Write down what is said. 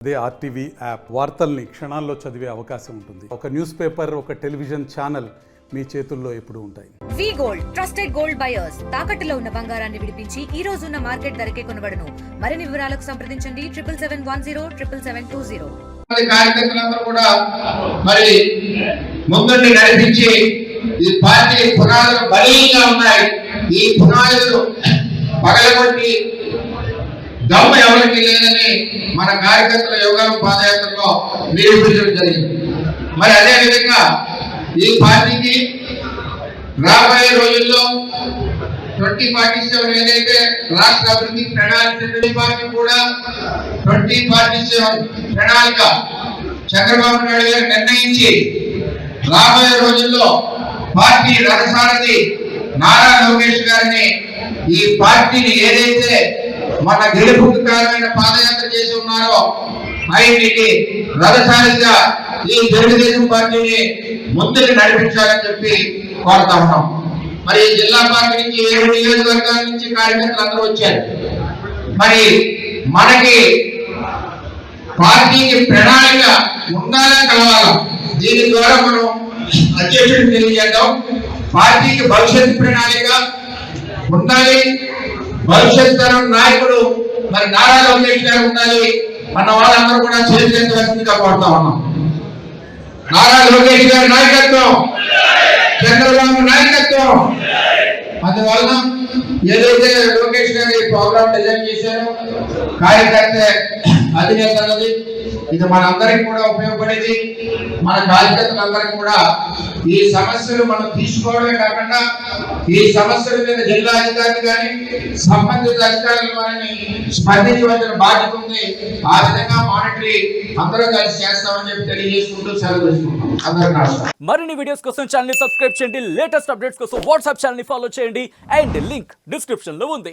అదే RTV app వార్తల్ని క్షణాల్లో చదివే అవకాశం ఉంటుంది. ఒక న్యూస్ పేపర్, ఒక టెలివిజన్ ఛానల్ మీ చేతుల్లో ఎప్పుడూ ఉంటాయి. వి గోల్డ్, ట్రస్టెడ్ గోల్డ్ బయర్స్. తాకట్టులో ఉన్న బంగారాన్ని విడిపించి ఈ రోజు ఉన్న మార్కెట్ ధరకే కొనబడును. మరిన్ని వివరాలకు సంప్రదించండి 7771077720. కార్యకర్తలందరూ కూడా మరి ముందుండి నడిపించి ఈ పార్టీ పునాదులు బలీయంగా ఉన్నాయి. ఈ పునాదులు పగలగొట్టి దమ్ము ఎవరికి లేదని మన కార్యకర్తల యోగాల పాదయాత్రలో నిరూపించడం జరిగింది. మరి అదే విధంగా ఈ పార్టీకి రాబోయే రోజుల్లో 2047 ఏదైతే రాష్ట్ర అభివృద్ధి ప్రణాళిక పార్టీ కూడా 2047 ప్రణాళిక చంద్రబాబు నాయుడు గారు నిర్ణయించి రాబోయే రోజుల్లో పార్టీ రథసారథి నారా లోకేష్ గారిని ఈ పార్టీని ఏదైతే మన గెలుపుకు కారణమైన పాదయాత్ర చేసి ఉన్నారో ఆయనకి రథసారిగా ఈ తెలుగుదేశం పార్టీని ముందుకు నడిపించాలని చెప్పి కోరుతా ఉన్నాం. మరి జిల్లా పార్టీ నుంచి 7 నియోజకవర్గాల నుంచి కార్యకర్తలు అందరూ వచ్చారు. మరి మనకి పార్టీకి ప్రణాళిక ఉండాలా కలవాలా, దీని ద్వారా మనం అధ్యక్షుడికి తెలియజేద్దాం. పార్టీకి భవిష్యత్ ప్రణాళిక ఉండాలి. భవిష్యత్ తరం నాయకుడు మరి నారా లోకేష్ గారు ఉండాలి. మన వాళ్ళందరూ కూడా చేతులెత్తవలసిందిగా కోరుతా ఉన్నాం. నారా లోకేష్ గారి నాయకత్వం, చంద్రబాబు నాయకత్వం. అందువలన ఏదైతే లోకేష్ గారి ప్రోగ్రామ్ డిజైన్ చేశారో కార్యకర్త అధినేత అన్నది ఇది మనందరికి కూడా ఉపయోగపడేది. మన కార్యకర్తలందరికీ కూడా ఈ సమస్యలు మనం తీసుకోవడమే కాకుండా ఈ సమస్యల మీద జిల్లా అధికారులు కానీ సంబంధిత అధికారులు కానీ స్పందించవలసిన బాధ్యత ఉంది. ఆ విధంగా మానిటరీ అందరూ కలిసి చేస్తామని చెప్పి తెలియజేసుకుంటూ సెలవు తీసుకుంటాం. అందరికీ నమస్కారం. మరిన్ని వీడియోస్ కోసం ఛానల్ ని సబ్స్క్రైబ్ చేయండి. లేటెస్ట్ అప్డేట్స్ కోసం వాట్సాప్ ఛానల్ ని ఫాలో చేయండి. అండ్ లింక్ డిస్క్రిప్షన్ లో ఉంది.